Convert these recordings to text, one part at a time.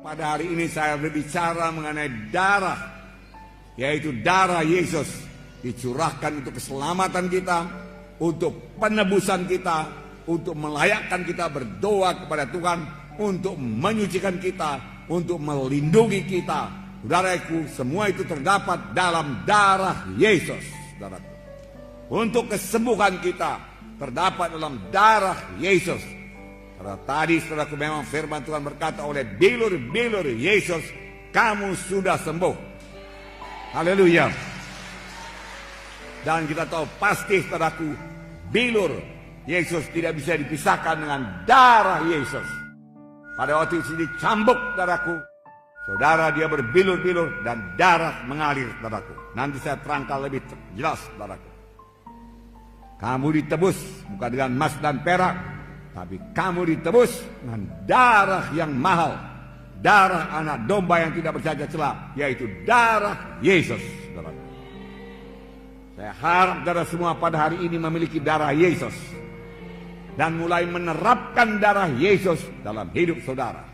Pada hari ini saya berbicara mengenai darah, yaitu darah Yesus dicurahkan untuk keselamatan kita, untuk penebusan kita, untuk melayakkan kita berdoa kepada Tuhan, untuk menyucikan kita, untuk melindungi kita. Saudaraku, semua itu terdapat dalam darah Yesus. Saudaraku, untuk kesembuhan kita terdapat dalam darah Yesus. Karena tadi saudaraku memang firman Tuhan berkata, oleh bilur-bilur Yesus kamu sudah sembuh. Haleluya. Dan kita tahu pasti saudaraku, bilur Yesus tidak bisa dipisahkan dengan darah Yesus. Pada waktu itu dicambuk saudaraku, saudara dia berbilur-bilur dan darah mengalir saudaraku. Nanti saya terangkan lebih jelas saudaraku. Kamu ditebus bukan dengan emas dan perak, tapi kamu ditebus dengan darah yang mahal, darah anak domba yang tidak bercacat celah, yaitu darah Yesus. Saudara. Saya harap saudara semua pada hari ini memiliki darah Yesus dan mulai menerapkan darah Yesus dalam hidup saudara.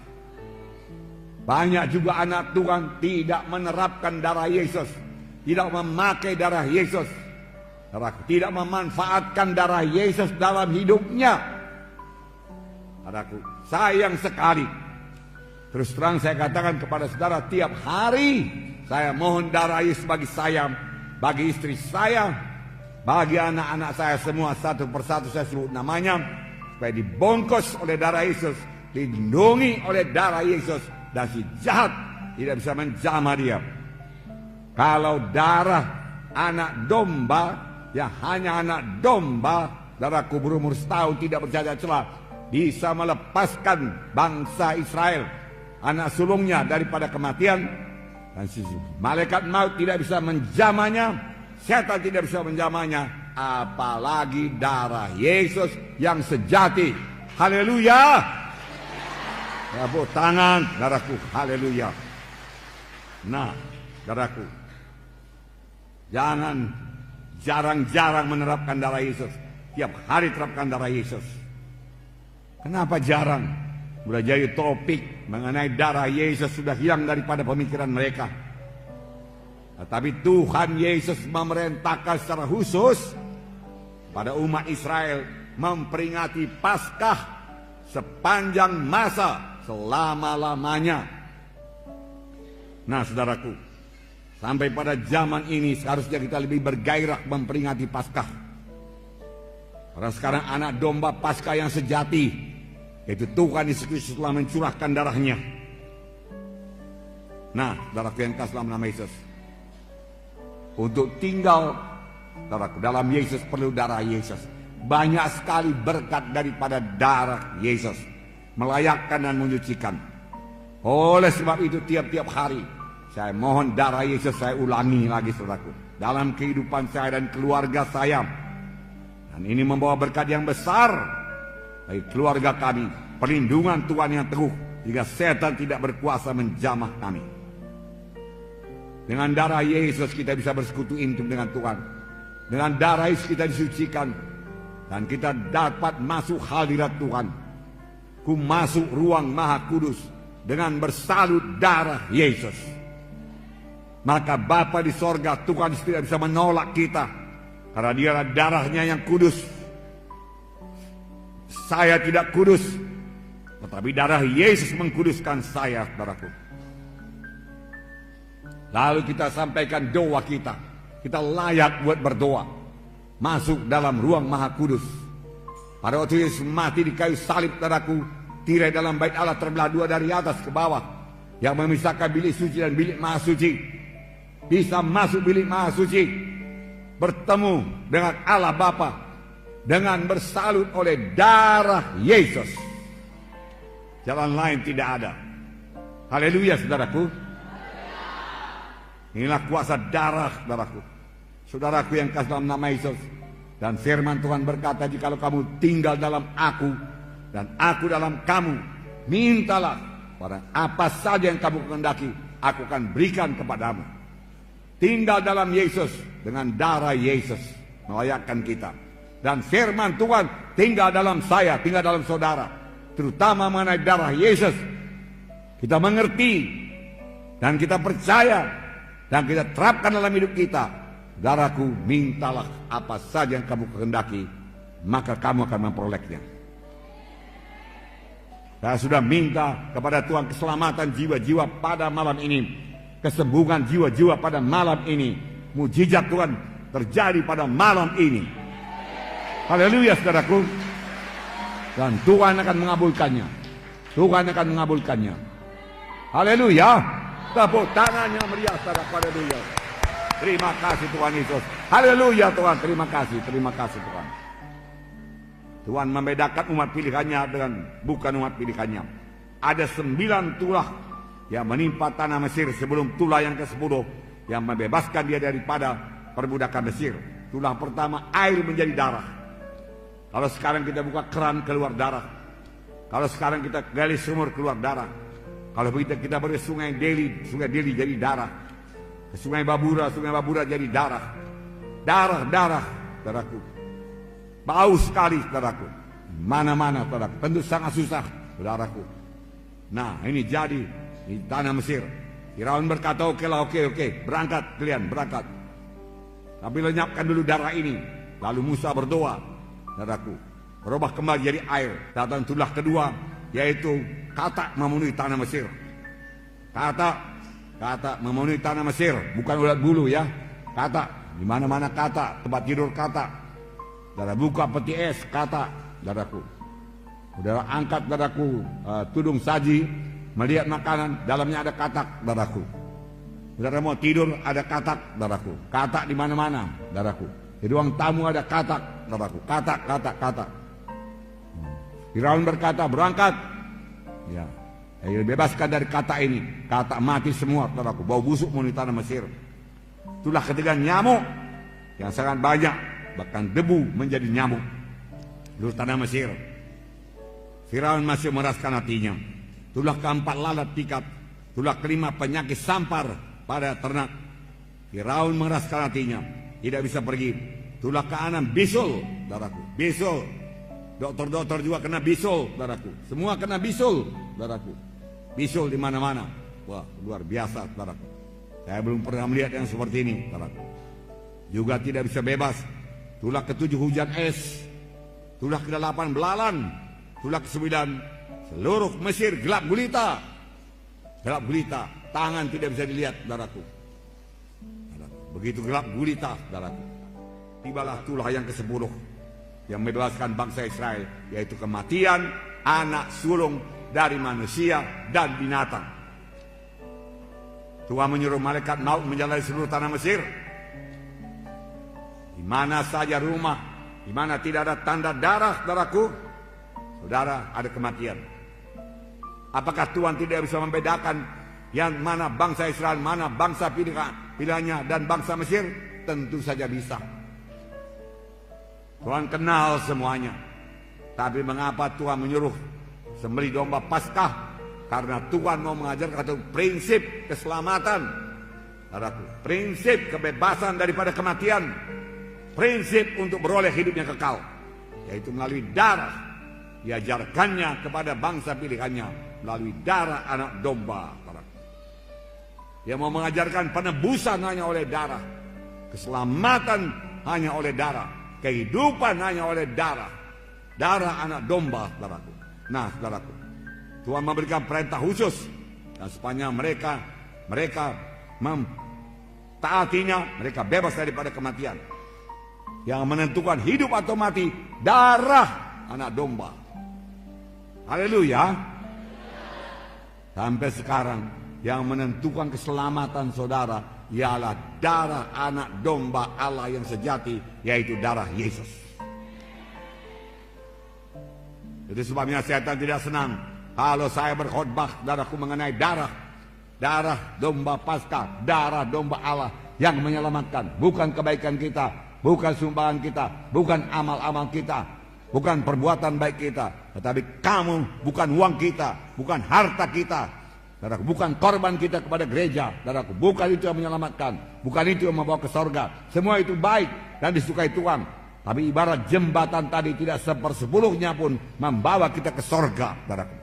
Banyak juga anak Tuhan tidak menerapkan darah Yesus, tidak memakai darah Yesus, tidak memanfaatkan darah Yesus dalam hidupnya. Saudaraku, sayang sekali. Terus terang saya katakan kepada saudara, tiap hari saya mohon darah Yesus bagi saya, bagi istri saya, bagi anak-anak saya semua, satu persatu saya sebut namanya, supaya dibungkus oleh darah Yesus, dilindungi oleh darah Yesus, dan si jahat tidak bisa menjamah dia. Kalau darah anak domba, ya hanya anak domba, darahku berumur setahun tidak bercacat celah, bisa melepaskan bangsa Israel, anak sulungnya, daripada kematian. Dan malaikat maut tidak bisa menjamahnya, setan tidak bisa menjamahnya, apalagi darah Yesus yang sejati. Haleluya. Tepuk tangan darahku. Haleluya. Nah darahku, jangan jarang-jarang menerapkan darah Yesus. Tiap hari terapkan darah Yesus. Kenapa jarang? Sudah jadi topik mengenai darah Yesus sudah hilang daripada pemikiran mereka. Tetapi Tuhan Yesus memerintahkan secara khusus pada umat Israel memperingati Paskah sepanjang masa selama-lamanya. Nah saudaraku, sampai pada zaman ini seharusnya kita lebih bergairah memperingati Paskah. Karena sekarang anak domba Paskah yang sejati, yaitu Tuhan Yesus Kristus, telah mencurahkan darahnya. Nah, saudaraku yang kasih dalam nama Yesus, untuk tinggal saudaraku dalam Yesus perlu darah Yesus. Banyak sekali berkat daripada darah Yesus, melayakkan dan menyucikan. Oleh sebab itu tiap-tiap hari saya mohon darah Yesus, saya ulangi lagi saudaraku, dalam kehidupan saya dan keluarga saya. Dan ini membawa berkat yang besar bagi keluarga kami, perlindungan Tuhan yang teguh, jika setan tidak berkuasa menjamah kami. Dengan darah Yesus kita bisa bersekutu intim dengan Tuhan. Dengan darah Yesus kita disucikan, dan kita dapat masuk hadirat Tuhan. Ku masuk ruang Maha Kudus dengan bersalut darah Yesus. Maka Bapa di sorga, Tuhan tidak bisa menolak kita, karena dia darahnya yang kudus. Saya tidak kudus, tetapi darah Yesus mengkuduskan saya, saudaraku. Lalu kita sampaikan doa kita. Kita layak buat berdoa, masuk dalam ruang Maha Kudus. Pada waktu Yesus mati di kayu salib, saudaraku, tirai dalam bait Allah terbelah dua dari atas ke bawah, yang memisahkan bilik suci dan bilik Maha Suci. Bisa masuk bilik Maha Suci, bertemu dengan Allah Bapa dengan bersalut oleh darah Yesus. Jalan lain tidak ada. Haleluya saudaraku. Inilah kuasa darah saudaraku. Saudaraku yang kasih dalam nama Yesus. Dan firman Tuhan berkata, jikalau kamu tinggal dalam aku dan aku dalam kamu, mintalah pada apa saja yang kamu kehendaki, aku akan berikan kepadamu. Tinggal dalam Yesus, dengan darah Yesus melayakkan kita. Dan firman Tuhan tinggal dalam saya, tinggal dalam saudara, terutama mengenai darah Yesus. kita mengerti, dan kita percaya, dan kita terapkan dalam hidup kita, saudaraku, mintalah apa saja yang kamu kehendaki, maka kamu akan memperolehnya. Saya sudah minta kepada Tuhan keselamatan jiwa-jiwa pada malam ini, kesembuhan jiwa-jiwa pada malam ini, mujizat Tuhan terjadi pada malam ini. Haleluya, saudaraku. Dan Tuhan akan mengabulkannya. Tuhan akan mengabulkannya. Haleluya. Tepuk tangannya meriah, saudaraku. Haleluya. Terima kasih Tuhan Yesus. Haleluya Tuhan. Terima kasih. Terima kasih Tuhan. Tuhan membedakan umat pilihannya dengan bukan umat pilihannya. Ada 9 tulah yang menimpa tanah Mesir sebelum tulah yang ke-10 yang membebaskan dia daripada perbudakan Mesir. Tulah pertama, air menjadi darah. Kalau sekarang kita buka keran, keluar darah. Kalau sekarang kita gali sumur, keluar darah. Kalau kita beri sungai Delhi jadi darah. Sungai Babura jadi darah. Darah, saudaraku. Bau sekali, saudaraku. Mana-mana, saudaraku. Tentu sangat susah, saudaraku. Nah, ini jadi di tanah Mesir. Firaun berkata, oke, berangkat kalian, berangkat. Tapi lenyapkan dulu darah ini. Lalu Musa berdoa, saudaraku, berubah kembali jadi air. Datang tulah kedua, yaitu katak memenuhi tanah Mesir. Katak memenuhi tanah Mesir, bukan ulat bulu ya. Katak, di mana-mana katak, tempat tidur katak. Saudara buka peti es katak, saudaraku. Saudara angkat, saudaraku, tudung saji, melihat makanan, dalamnya ada katak, saudaraku. Saudara mau tidur, ada katak, saudaraku. Katak di mana-mana, saudaraku. Di ruang tamu ada katak, saudaraku. Katak. Firaun berkata, berangkat. Ya, bebaskan dari katak ini. Katak mati semua, saudaraku. Bau busuk memenuhi tanah Mesir. Itulah ketiga nyamuk yang sangat banyak, bahkan debu menjadi nyamuk di tanah Mesir. Firaun masih meraskan hatinya. Tulah keempat lalat pikat. Tulah kelima penyakit sampar pada ternak. Firaun meraskan hatinya, tidak bisa pergi. Tulah keenam bisul, saudaraku. Bisul. Dokter-dokter juga kena bisul, saudaraku. Semua kena bisul, saudaraku. Bisul di mana-mana. Wah, luar biasa, saudaraku. Saya belum pernah melihat yang seperti ini, saudaraku. Juga tidak bisa bebas. Tulah ke-7 hujan es. Tulah ke-8 belalang. Tulah ke-9 seluruh Mesir gelap gulita. Gelap gulita. Tangan tidak bisa dilihat, saudaraku. Begitu gelap gulita, saudaraku. Tibalah tulah yang ke-10 yang membebaskan bangsa Israel, yaitu kematian anak sulung dari manusia dan binatang. Tuhan menyuruh malaikat maut menjalani seluruh tanah Mesir. Di mana saja rumah, di mana tidak ada tanda darah, saudaraku, saudara, ada kematian. Apakah Tuhan tidak bisa membedakan yang mana bangsa Israel, mana bangsa pilihannya dan bangsa Mesir? Tentu saja bisa. Tuhan kenal semuanya. Tapi mengapa Tuhan menyuruh sembelih domba Paskah? Karena Tuhan mau mengajarkan satu prinsip keselamatan, saudaraku. Prinsip kebebasan daripada kematian. Prinsip untuk beroleh hidup yang kekal, yaitu melalui darah. Diajarkannya kepada bangsa pilihannya melalui darah anak domba. Dia mau mengajarkan penebusan hanya oleh darah, keselamatan hanya oleh darah, kehidupan hanya oleh darah. Darah anak domba, saudaraku. Nah, saudaraku, Tuhan memberikan perintah khusus, dan sepanjang mereka mentaatinya, mereka bebas daripada kematian. Yang menentukan hidup atau mati, darah anak domba. Haleluya. Sampai sekarang yang menentukan keselamatan saudara ialah darah anak domba Allah yang sejati, yaitu darah Yesus. Itu sebabnya setan tidak senang kalau saya berkhotbah, saudaraku, mengenai darah domba Paskah, darah domba Allah yang menyelamatkan. Bukan kebaikan kita, bukan sumbangan kita, bukan amal-amal kita, bukan perbuatan baik kita, tetapi kamu, bukan uang kita, bukan harta kita, saudaraku, bukan korban kita kepada gereja, saudaraku, bukan itu yang menyelamatkan, bukan itu yang membawa ke sorga. Semua itu baik dan disukai Tuhan, tapi ibarat jembatan tadi tidak 1/10 pun membawa kita ke sorga, saudaraku.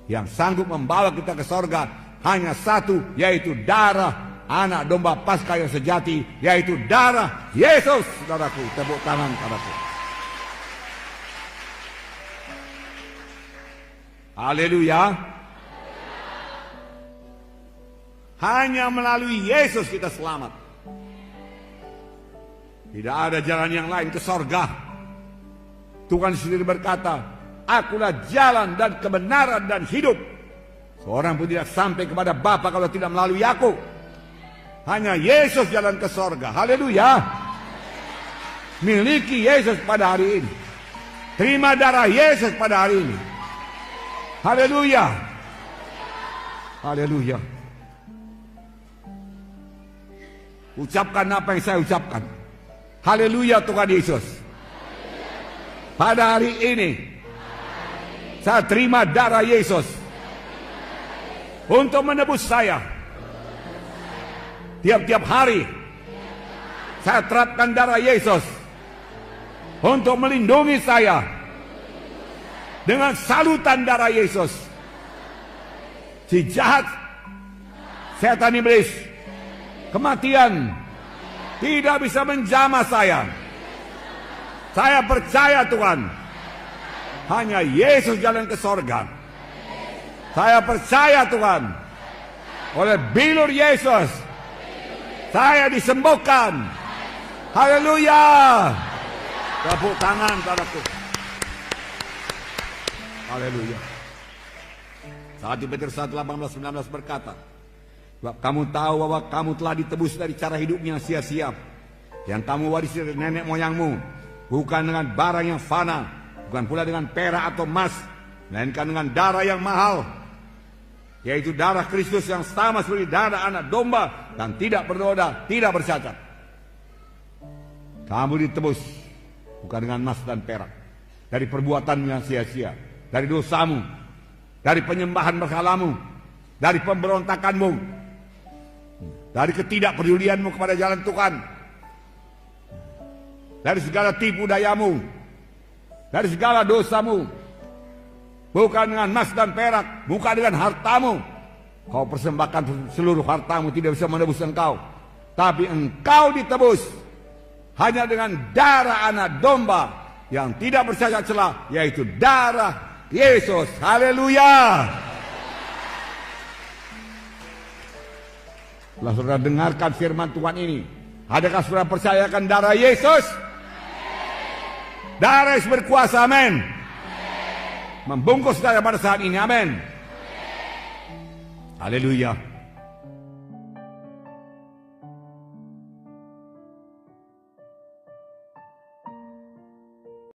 yang sanggup membawa kita ke sorga hanya satu, yaitu darah anak domba Paskah yang sejati, yaitu darah Yesus. Saudaraku, tepuk tangan padaku. Haleluya. Hanya melalui Yesus kita selamat. Tidak ada jalan yang lain ke sorga. Tuhan sendiri berkata, akulah jalan dan kebenaran dan hidup. Seorang pun tidak sampai kepada Bapa kalau tidak melalui aku. Hanya Yesus jalan ke sorga. Haleluya. Miliki Yesus pada hari ini. Terima darah Yesus pada hari ini. Haleluya. Haleluya. Ucapkan apa yang saya ucapkan. Haleluya Tuhan Yesus. Pada hari ini saya terima darah Yesus untuk menebus saya. Tiap-tiap hari saya terapkan darah Yesus untuk melindungi saya dengan salutan darah Yesus. Si jahat, setan iblis, kematian tidak bisa menjamah saya. Saya percaya Tuhan, hanya Yesus jalan ke sorga. Saya percaya Tuhan, oleh bilur Yesus saya disembuhkan. Haleluya. Tepuk tangan padaku. Haleluya. 1 Petrus 1:18-19 berkata, sebab kamu tahu bahwa kamu telah ditebus dari cara hidupnya sia-sia yang kamu warisi dari nenek moyangmu, bukan dengan barang yang fana, bukan pula dengan perak atau emas, melainkan dengan darah yang mahal, yaitu darah Kristus yang sama seperti darah anak domba dan tidak bernoda, tidak bercacat. Kamu ditebus bukan dengan emas dan perak, dari perbuatan yang sia-sia, dari dosamu, dari penyembahan berhalamu, dari pemberontakanmu, dari ketidakpedulianmu kepada jalan Tuhan, dari segala tipu dayamu, dari segala dosamu. Bukan dengan emas dan perak, bukan dengan hartamu. Kau persembahkan seluruh hartamu, tidak bisa menebus engkau. Tapi engkau ditebus hanya dengan darah anak domba yang tidak bercacat celah, yaitu darah Yesus. Haleluya. Setelah saudara dengarkan firman Tuhan ini, adakah saudara percayakan darah Yesus? Darah Yesus berkuasa, amin. Membungkus saudara pada saat ini, amin. Haleluya.